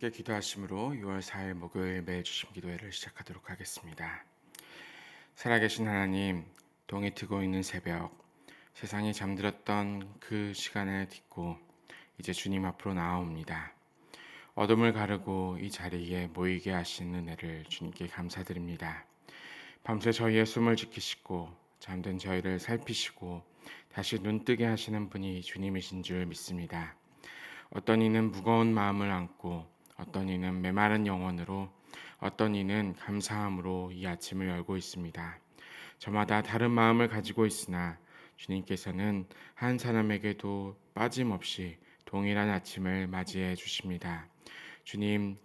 함께 기도하심으로 6월 4일 목요일 매일 주심 기도회를 시작하도록 하겠습니다. 살아계신 하나님, 동이 트고 있는 새벽, 세상이 잠들었던 그 시간을 딛고 이제 주님 앞으로 나아옵니다. 어둠을 가르고 이 자리에 모이게 하신 은혜를 주님께 감사드립니다. 밤새 저희의 숨을 지키시고 잠든 저희를 살피시고 다시 눈뜨게 하시는 분이 주님이신 줄 믿습니다. 어떤 이는 무거운 마음을 안고 어떤 이는 메마른 영혼으로 어떤 이는 감사함으로 이 아침을 열고 있습니다. 저마다 다른 마음을 가지고 있으나 주님께서는 한 사람에게도 빠짐없이 동일한 아침을 맞이해 주십니다. 주님의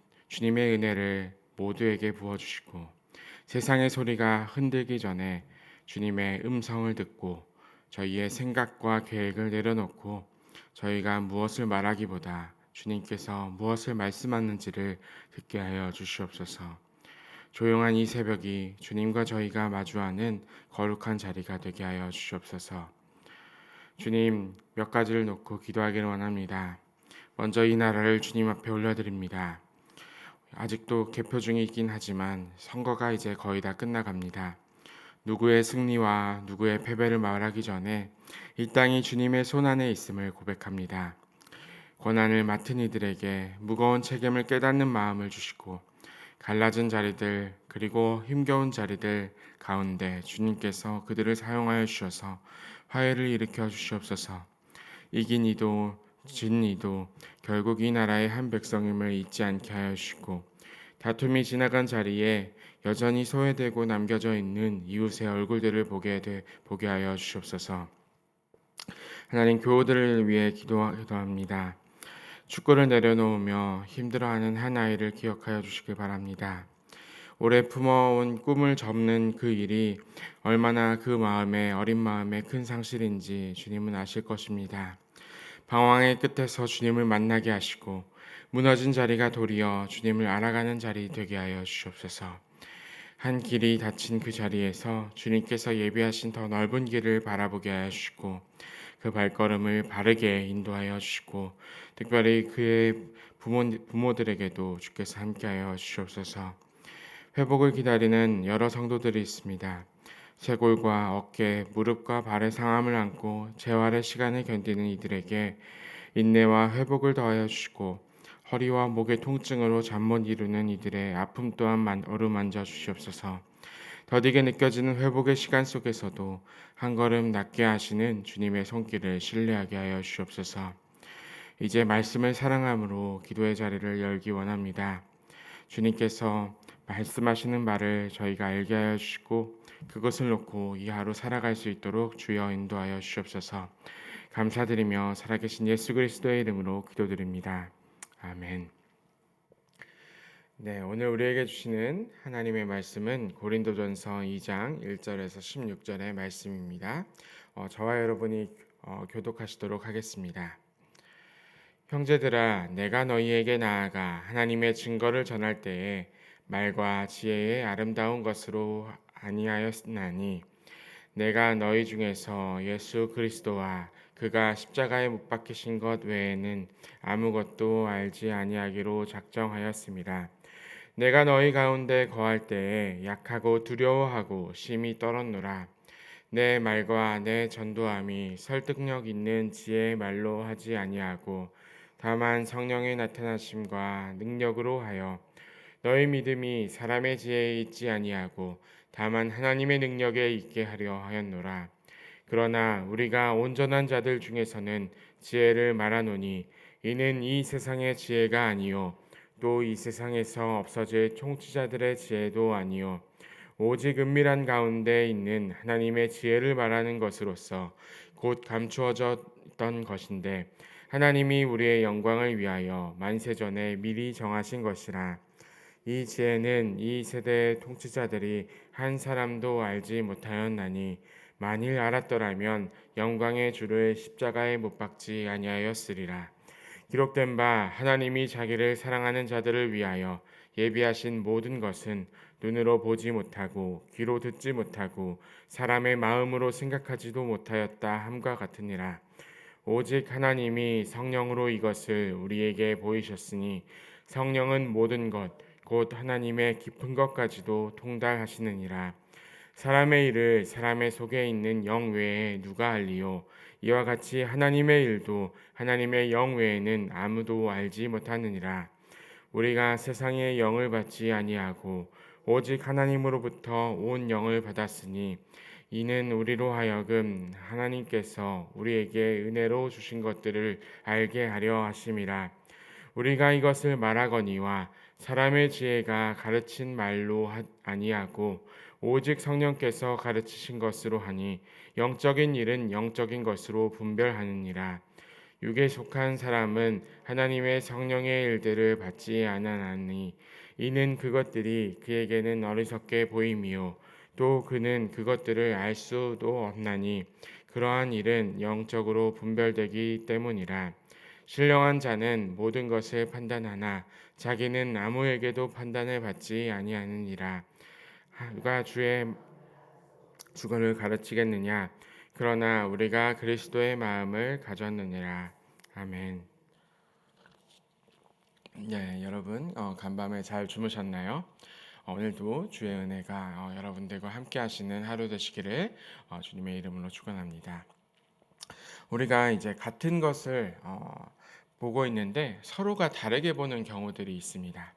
은혜를 모두에게 부어주시고 세상의 소리가 흔들기 전에 주님의 음성을 듣고 저희의 생각과 계획을 내려놓고 저희가 무엇을 말하기보다 주님께서 무엇을 말씀하는지를 듣게 하여 주시옵소서. 조용한 이 새벽이 주님과 저희가 마주하는 거룩한 자리가 되게 하여 주시옵소서. 주님, 몇 가지를 놓고 기도하기를 원합니다. 먼저 이 나라를 주님 앞에 올려드립니다. 아직도 개표 중이긴 하지만 선거가 이제 거의 다 끝나갑니다. 누구의 승리와 누구의 패배를 말하기 전에 이 땅이 주님의 손안에 있음을 고백합니다. 고난을 맡은 이들에게 무거운 책임을 깨닫는 마음을 주시고 갈라진 자리들 그리고 힘겨운 자리들 가운데 주님께서 그들을 사용하여 주셔서 화해를 일으켜 주시옵소서. 이긴 이도 진 이도 결국 이 나라의 한 백성임을 잊지 않게 하여 주시고 다툼이 지나간 자리에 여전히 소외되고 남겨져 있는 이웃의 얼굴들을 보게 하여 주시옵소서. 하나님, 교우들을 위해 기도합니다. 축구를 내려놓으며 힘들어하는 한 아이를 기억하여 주시길 바랍니다. 오래 품어온 꿈을 접는 그 일이 얼마나 그 마음에 어린 마음에 큰 상실인지 주님은 아실 것입니다. 방황의 끝에서 주님을 만나게 하시고 무너진 자리가 도리어 주님을 알아가는 자리 되게 하여 주시옵소서. 한 길이 닫힌 그 자리에서 주님께서 예비하신 더 넓은 길을 바라보게 하여 주시고 그 발걸음을 바르게 인도하여 주시고 특별히 그의 부모들에게도 주께서 함께하여 주시옵소서. 회복을 기다리는 여러 성도들이 있습니다. 쇄골과 어깨, 무릎과 발의 상함을 안고 재활의 시간을 견디는 이들에게 인내와 회복을 더하여 주시고 허리와 목의 통증으로 잠 못 이루는 이들의 아픔 또한 어루만져 주시옵소서. 더디게 느껴지는 회복의 시간 속에서도 한 걸음 낫게 하시는 주님의 손길을 신뢰하게 하여 주시옵소서. 이제 말씀을 사랑함으로 기도의 자리를 열기 원합니다. 주님께서 말씀하시는 말을 저희가 알게 하여 주시고 그것을 놓고 이 하루 살아갈 수 있도록 주여 인도하여 주시옵소서. 감사드리며 살아계신 예수 그리스도의 이름으로 기도드립니다. 아멘. 네, 오늘 우리에게 주시는 하나님의 말씀은 고린도전서 2장 1절에서 16절의 말씀입니다. 저와 여러분이 교독하시도록 하겠습니다. 형제들아, 내가 너희에게 나아가 하나님의 증거를 전할 때에 말과 지혜의 아름다운 것으로 아니하였나니 내가 너희 중에서 예수 그리스도와 그가 십자가에 못 박히신 것 외에는 아무것도 알지 아니하기로 작정하였습니다. 내가 너희 가운데 거할 때에 약하고 두려워하고 심히 떨었노라. 내 말과 내 전도함이 설득력 있는 지혜의 말로 하지 아니하고 다만 성령의 나타나심과 능력으로 하여 너희 믿음이 사람의 지혜에 있지 아니하고 다만 하나님의 능력에 있게 하려 하였노라. 그러나 우리가 온전한 자들 중에서는 지혜를 말하노니 이는 이 세상의 지혜가 아니요 또 이 세상에서 없어질 통치자들의 지혜도 아니요 오직 은밀한 가운데 있는 하나님의 지혜를 말하는 것으로서 곧 감추어졌던 것인데 하나님이 우리의 영광을 위하여 만세전에 미리 정하신 것이라. 이 지혜는 이 세대의 통치자들이 한 사람도 알지 못하였나니 만일 알았더라면 영광의 주를 십자가에 못 박지 아니하였으리라. 기록된 바 하나님이 자기를 사랑하는 자들을 위하여 예비하신 모든 것은 눈으로 보지 못하고 귀로 듣지 못하고 사람의 마음으로 생각하지도 못하였다 함과 같으니라. 오직 하나님이 성령으로 이것을 우리에게 보이셨으니 성령은 모든 것 곧 하나님의 깊은 것까지도 통달하시느니라. 사람의 일을 사람의 속에 있는 영 외에 누가 알리요? 이와 같이 하나님의 일도 하나님의 영 외에는 아무도 알지 못하느니라. 우리가 세상의 영을 받지 아니하고 오직 하나님으로부터 온 영을 받았으니 이는 우리로 하여금 하나님께서 우리에게 은혜로 주신 것들을 알게 하려 하심이라. 우리가 이것을 말하거니와 사람의 지혜가 가르친 말로 아니하고 오직 성령께서 가르치신 것으로 하니 영적인 일은 영적인 것으로 분별하느니라. 육에 속한 사람은 하나님의 성령의 일들을 받지 아니하니 이는 그것들이 그에게는 어리석게 보임이요 또 그는 그것들을 알 수도 없나니 그러한 일은 영적으로 분별되기 때문이라. 신령한 자는 모든 것을 판단하나 자기는 아무에게도 판단을 받지 아니하느니라. 누가 주의 주거를 가르치겠느냐? 그러나 우리가 그리스도의 마음을 가졌느니라. 아멘. 네, 여러분 간밤에 잘 주무셨나요? 오늘도 주의 은혜가 여러분들과 함께 하시는 하루 되시기를 주님의 이름으로 축원합니다. 우리가 이제 같은 것을 보고 있는데 서로가 다르게 보는 경우들이 있습니다.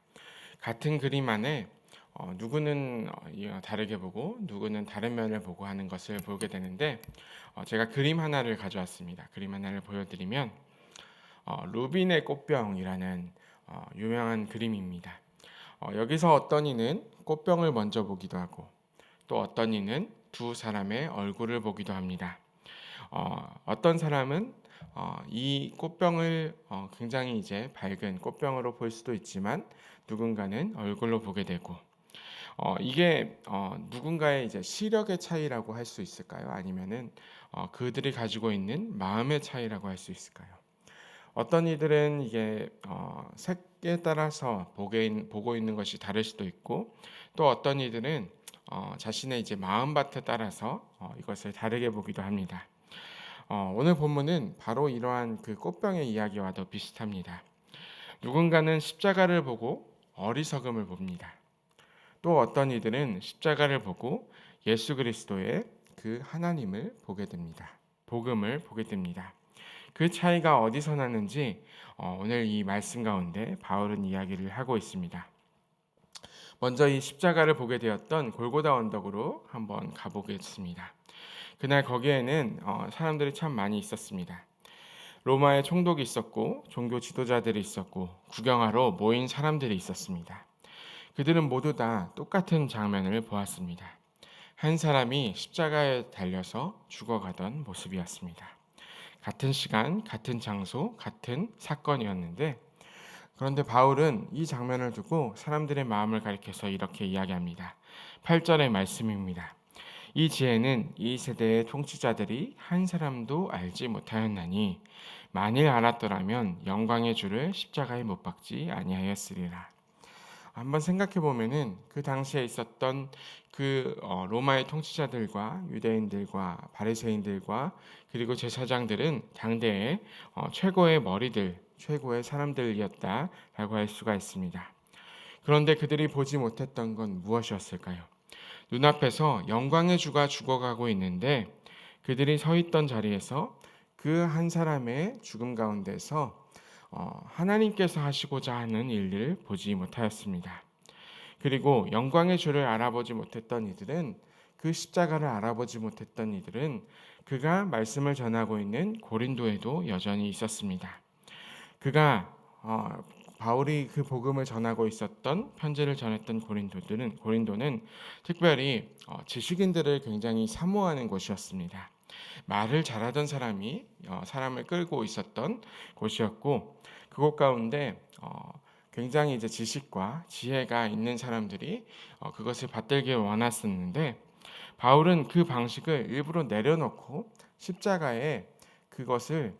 같은 그림 안에 누구는 다르게 보고 누구는 다른 면을 보고 하는 것을 보게 되는데 제가 그림 하나를 가져왔습니다. 그림 하나를 보여드리면 루빈의 꽃병이라는 유명한 그림입니다. 여기서 어떤 이는 꽃병을 먼저 보기도 하고 또 어떤 이는 두 사람의 얼굴을 보기도 합니다. 어떤 사람은 이 꽃병을 굉장히 이제 밝은 꽃병으로 볼 수도 있지만 누군가는 얼굴로 보게 되고 이게 누군가의 이제 시력의 차이라고 할 수 있을까요? 아니면은 그들이 가지고 있는 마음의 차이라고 할 수 있을까요? 어떤 이들은 이게 색에 따라서 보고 있는 것이 다를 수도 있고 또 어떤 이들은 자신의 이제 마음밭에 따라서 이것을 다르게 보기도 합니다. 오늘 본문은 바로 이러한 그 꽃병의 이야기와도 비슷합니다. 누군가는 십자가를 보고 어리석음을 봅니다. 또 어떤 이들은 십자가를 보고 예수 그리스도의 그 하나님을 보게 됩니다. 복음을 보게 됩니다. 그 차이가 어디서 나는지 오늘 이 말씀 가운데 바울은 이야기를 하고 있습니다. 먼저 이 십자가를 보게 되었던 골고다 언덕으로 한번 가보겠습니다. 그날 거기에는 사람들이 참 많이 있었습니다. 로마의 총독이 있었고 종교 지도자들이 있었고 구경하러 모인 사람들이 있었습니다. 그들은 모두 다 똑같은 장면을 보았습니다. 한 사람이 십자가에 달려서 죽어가던 모습이었습니다. 같은 시간, 같은 장소, 같은 사건이었는데 그런데 바울은 이 장면을 두고 사람들의 마음을 가리켜서 이렇게 이야기합니다. 8절의 말씀입니다. 이 지혜는 이 세대의 통치자들이 한 사람도 알지 못하였나니 만일 알았더라면 영광의 주를 십자가에 못 박지 아니하였으리라. 한번 생각해 보면은 그 당시에 있었던 그 로마의 통치자들과 유대인들과 바리새인들과 그리고 제사장들은 당대의 최고의 머리들, 최고의 사람들이었다라고 할 수가 있습니다. 그런데 그들이 보지 못했던 건 무엇이었을까요? 눈앞에서 영광의 주가 죽어가고 있는데 그들이 서 있던 자리에서 그 한 사람의 죽음 가운데서 하나님께서 하시고자 하는 일을 보지 못하였습니다. 그리고 영광의 주를 알아보지 못했던 이들은 그 십자가를 알아보지 못했던 이들은 그가 말씀을 전하고 있는 고린도에도 여전히 있었습니다. 그가 바울이 그 복음을 전하고 있었던 편지를 전했던 고린도는 특별히 지식인들을 굉장히 사모하는 곳이었습니다. 말을 잘하던 사람이 사람을 끌고 있었던 곳이었고 그곳 가운데 굉장히 이제 지식과 지혜가 있는 사람들이 그것을 받들기 원했었는데 바울은 그 방식을 일부러 내려놓고 십자가에 그것을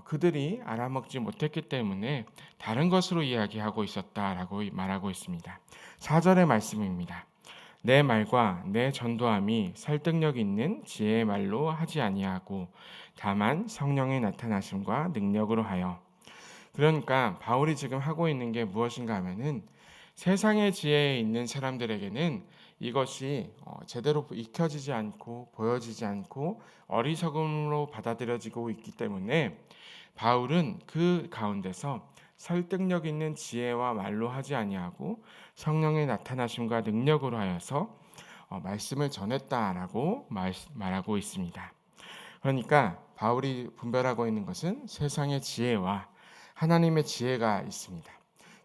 그들이 알아먹지 못했기 때문에 다른 것으로 이야기하고 있었다라고 말하고 있습니다. 4절의 말씀입니다. 내 말과 내 전도함이 설득력 있는 지혜의 말로 하지 아니하고 다만 성령의 나타나심과 능력으로 하여. 그러니까 바울이 지금 하고 있는 게 무엇인가 하면은 세상의 지혜에 있는 사람들에게는 이것이 제대로 익혀지지 않고 보여지지 않고 어리석음으로 받아들여지고 있기 때문에 바울은 그 가운데서 설득력 있는 지혜와 말로 하지 아니하고 성령의 나타나심과 능력으로 하여서 말씀을 전했다라고 말하고 있습니다. 그러니까 바울이 분별하고 있는 것은 세상의 지혜와 하나님의 지혜가 있습니다.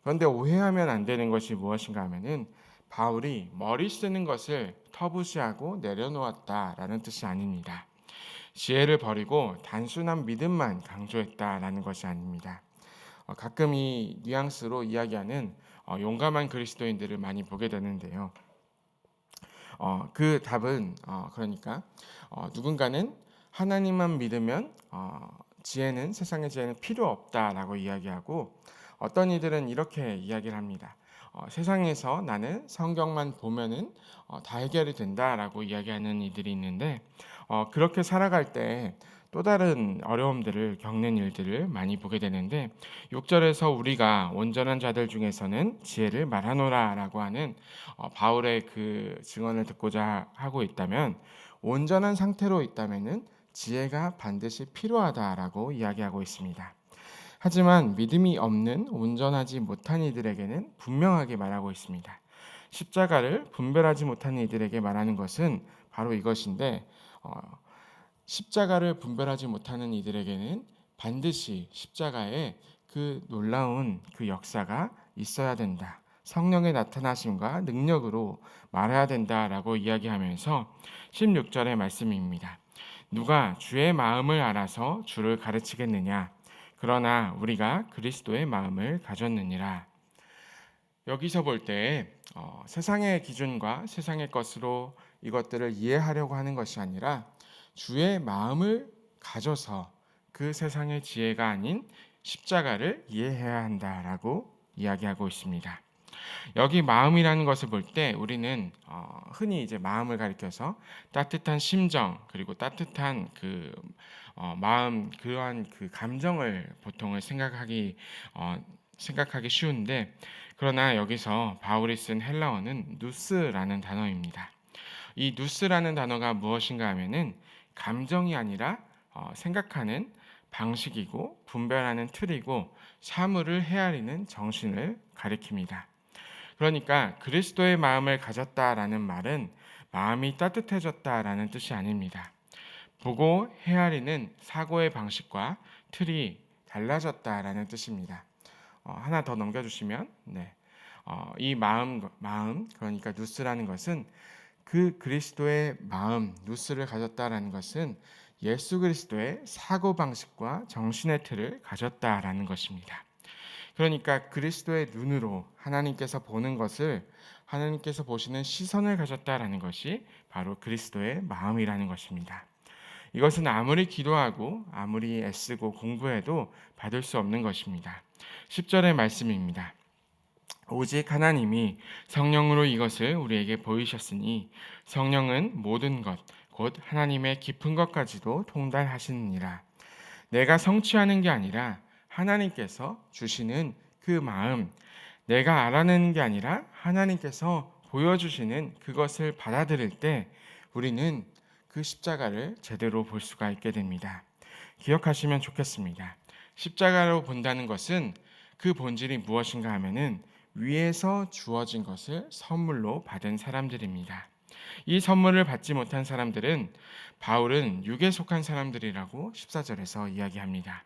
그런데 오해하면 안 되는 것이 무엇인가 하면은 바울이 머리 쓰는 것을 터부시하고 내려놓았다라는 뜻이 아닙니다. 지혜를 버리고 단순한 믿음만 강조했다라는 것이 아닙니다. 가끔 이 뉘앙스로 이야기하는 용감한 그리스도인들을 많이 보게 되는데요. 그 답은 그러니까 누군가는 하나님만 믿으면 지혜는 세상의 지혜는 필요 없다라고 이야기하고 어떤 이들은 이렇게 이야기를 합니다. 세상에서 나는 성경만 보면은 다 해결이 된다라고 이야기하는 이들이 있는데 그렇게 살아갈 때 또 다른 어려움들을 겪는 일들을 많이 보게 되는데 6절에서 우리가 온전한 자들 중에서는 지혜를 말하노라라고 하는 바울의 그 증언을 듣고자 하고 있다면 온전한 상태로 있다면은 지혜가 반드시 필요하다라고 이야기하고 있습니다. 하지만 믿음이 없는 온전하지 못한 이들에게는 분명하게 말하고 있습니다. 십자가를 분별하지 못하는 이들에게 말하는 것은 바로 이것인데 십자가를 분별하지 못하는 이들에게는 반드시 십자가에 그 놀라운 그 역사가 있어야 된다. 성령의 나타나심과 능력으로 말해야 된다라고 이야기하면서 16절의 말씀입니다. 누가 주의 마음을 알아서 주를 가르치겠느냐? 그러나 우리가 그리스도의 마음을 가졌느니라. 여기서 볼 때 세상의 기준과 세상의 것으로 이것들을 이해하려고 하는 것이 아니라 주의 마음을 가져서 그 세상의 지혜가 아닌 십자가를 이해해야 한다라고 이야기하고 있습니다. 여기 마음이라는 것을 볼 때 우리는 흔히 이제 마음을 가리켜서 따뜻한 심정 그리고 따뜻한 그 마음 그러한 그 감정을 보통을 생각하기 쉬운데 그러나 여기서 바울이 쓴 헬라어는 누스라는 단어입니다. 이 누스라는 단어가 무엇인가 하면은 감정이 아니라 생각하는 방식이고 분별하는 틀이고 사물을 헤아리는 정신을 가리킵니다. 그러니까 그리스도의 마음을 가졌다라는 말은 마음이 따뜻해졌다라는 뜻이 아닙니다. 보고 헤아리는 사고의 방식과 틀이 달라졌다라는 뜻입니다. 하나 더 넘겨주시면, 네. 이 마음 그러니까 누스라는 것은 그 그리스도의 마음 누스를 가졌다라는 것은 예수 그리스도의 사고 방식과 정신의 틀을 가졌다라는 것입니다. 그러니까 그리스도의 눈으로 하나님께서 보는 것을 하나님께서 보시는 시선을 가졌다라는 것이 바로 그리스도의 마음이라는 것입니다. 이것은 아무리 기도하고 아무리 애쓰고 공부해도 받을 수 없는 것입니다. 10절의 말씀입니다. 오직 하나님이 성령으로 이것을 우리에게 보이셨으니 성령은 모든 것, 곧 하나님의 깊은 것까지도 통달하시느니라. 내가 성취하는 게 아니라 하나님께서 주시는 그 마음, 내가 알아내는 게 아니라 하나님께서 보여주시는 그것을 받아들일 때 우리는 그 십자가를 제대로 볼 수가 있게 됩니다. 기억하시면 좋겠습니다. 십자가로 본다는 것은 그 본질이 무엇인가 하면은 위에서 주어진 것을 선물로 받은 사람들입니다. 이 선물을 받지 못한 사람들은 바울은 육에 속한 사람들이라고 14절에서 이야기합니다.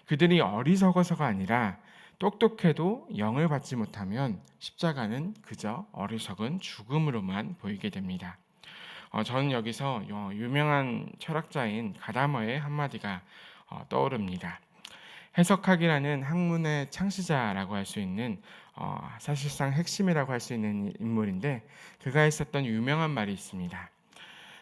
그들이 어리석어서가 아니라 똑똑해도 영을 받지 못하면 십자가는 그저 어리석은 죽음으로만 보이게 됩니다. 저는 여기서 유명한 철학자인 가다머의 한마디가 떠오릅니다. 해석학이라는 학문의 창시자라고 할 수 있는 사실상 핵심이라고 할 수 있는 인물인데 그가 했었던 유명한 말이 있습니다.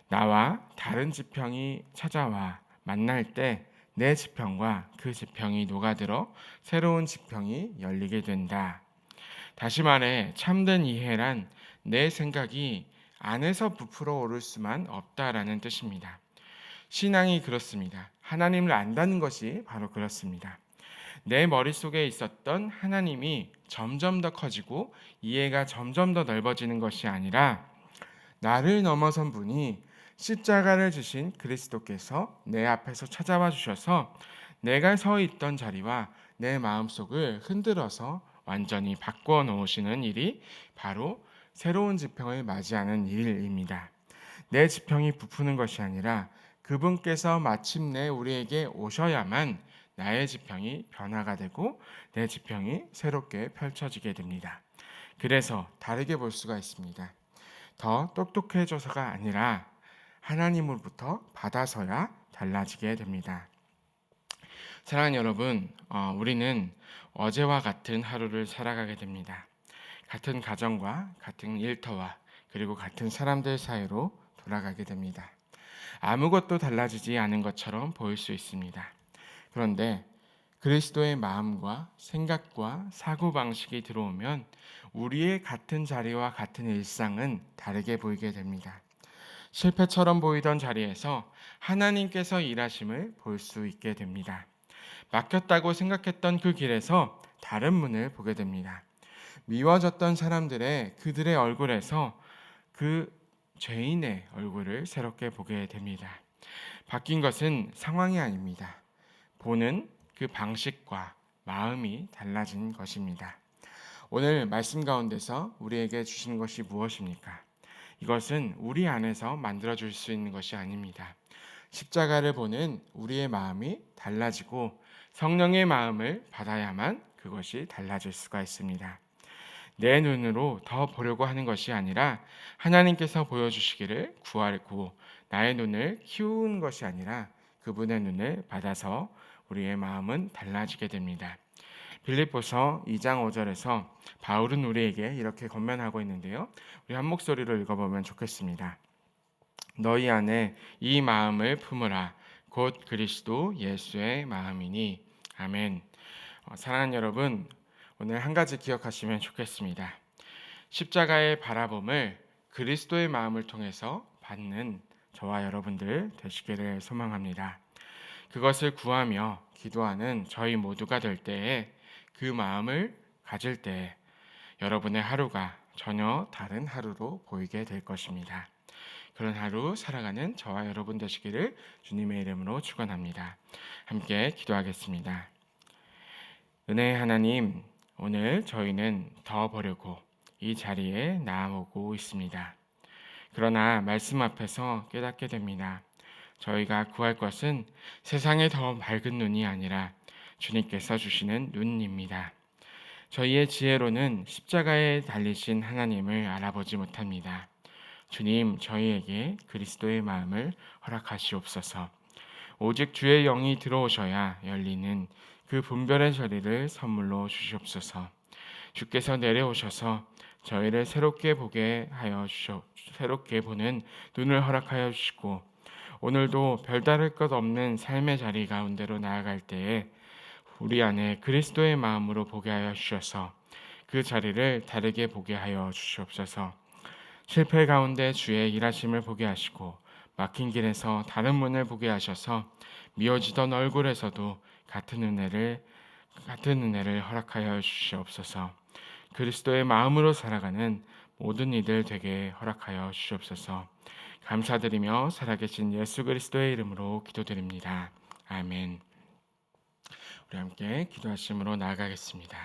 나와 다른 지평이 찾아와 만날 때 내 지평과 그 지평이 녹아들어 새로운 지평이 열리게 된다. 다시 말해 참된 이해란 내 생각이 안에서 부풀어 오를 수만 없다라는 뜻입니다. 신앙이 그렇습니다. 하나님을 안다는 것이 바로 그렇습니다. 내 머릿속에 있었던 하나님이 점점 더 커지고 이해가 점점 더 넓어지는 것이 아니라 나를 넘어선 분이 십자가를 지신 그리스도께서 내 앞에서 찾아와 주셔서 내가 서 있던 자리와 내 마음속을 흔들어서 완전히 바꾸어 놓으시는 일이 바로 새로운 지평을 맞이하는 일입니다. 내 지평이 부푸는 것이 아니라 그분께서 마침내 우리에게 오셔야만 나의 지평이 변화가 되고 내 지평이 새롭게 펼쳐지게 됩니다. 그래서 다르게 볼 수가 있습니다. 더 똑똑해져서가 아니라 하나님으로부터 받아서야 달라지게 됩니다. 사랑하는 여러분, 우리는 어제와 같은 하루를 살아가게 됩니다. 같은 가정과 같은 일터와 그리고 같은 사람들 사이로 돌아가게 됩니다. 아무것도 달라지지 않은 것처럼 보일 수 있습니다. 그런데 그리스도의 마음과 생각과 사고방식이 들어오면 우리의 같은 자리와 같은 일상은 다르게 보이게 됩니다. 실패처럼 보이던 자리에서 하나님께서 일하심을 볼 수 있게 됩니다. 막혔다고 생각했던 그 길에서 다른 문을 보게 됩니다. 미워졌던 사람들의 그들의 얼굴에서 그 죄인의 얼굴을 새롭게 보게 됩니다. 바뀐 것은 상황이 아닙니다. 보는 그 방식과 마음이 달라진 것입니다. 오늘 말씀 가운데서 우리에게 주신 것이 무엇입니까? 이것은 우리 안에서 만들어줄 수 있는 것이 아닙니다. 십자가를 보는 우리의 마음이 달라지고 성령의 마음을 받아야만 그것이 달라질 수가 있습니다. 내 눈으로 더 보려고 하는 것이 아니라 하나님께서 보여주시기를 구하고 나의 눈을 키우는 것이 아니라 그분의 눈을 받아서 우리의 마음은 달라지게 됩니다. 빌립보서 2장 5절에서 바울은 우리에게 이렇게 권면하고 있는데요. 우리 한 목소리로 읽어보면 좋겠습니다. 너희 안에 이 마음을 품으라. 곧 그리스도 예수의 마음이니. 아멘. 사랑하는 여러분, 오늘 한 가지 기억하시면 좋겠습니다. 십자가의 바라봄을 그리스도의 마음을 통해서 받는 저와 여러분들 되시기를 소망합니다. 그것을 구하며 기도하는 저희 모두가 될 때에 그 마음을 가질 때 여러분의 하루가 전혀 다른 하루로 보이게 될 것입니다. 그런 하루 살아가는 저와 여러분 되시기를 주님의 이름으로 축원합니다. 함께 기도하겠습니다. 은혜의 하나님, 오늘 저희는 더 보려고 이 자리에 나아오고 있습니다. 그러나 말씀 앞에서 깨닫게 됩니다. 저희가 구할 것은 세상의 더 맑은 눈이 아니라 주님께서 주시는 눈입니다. 저희의 지혜로는 십자가에 달리신 하나님을 알아보지 못합니다. 주님, 저희에게 그리스도의 마음을 허락하시옵소서. 오직 주의 영이 들어오셔야 열리는 그 분별의 자리를 선물로 주시옵소서. 주께서 내려오셔서 저희를 새롭게 보게 하여 새롭게 보는 눈을 허락하여 주시고 오늘도 별다를 것 없는 삶의 자리 가운데로 나아갈 때에 우리 안에 그리스도의 마음으로 보게 하여 주셔서 그 자리를 다르게 보게 하여 주시옵소서. 실패 가운데 주의 일하심을 보게 하시고 막힌 길에서 다른 문을 보게 하셔서 미워지던 얼굴에서도 같은 은혜를 허락하여 주시옵소서. 그리스도의 마음으로 살아가는 모든 이들 되게 허락하여 주시옵소서. 감사드리며 살아계신 예수 그리스도의 이름으로 기도드립니다. 아멘. 우리 함께 기도하심으로 나아가겠습니다.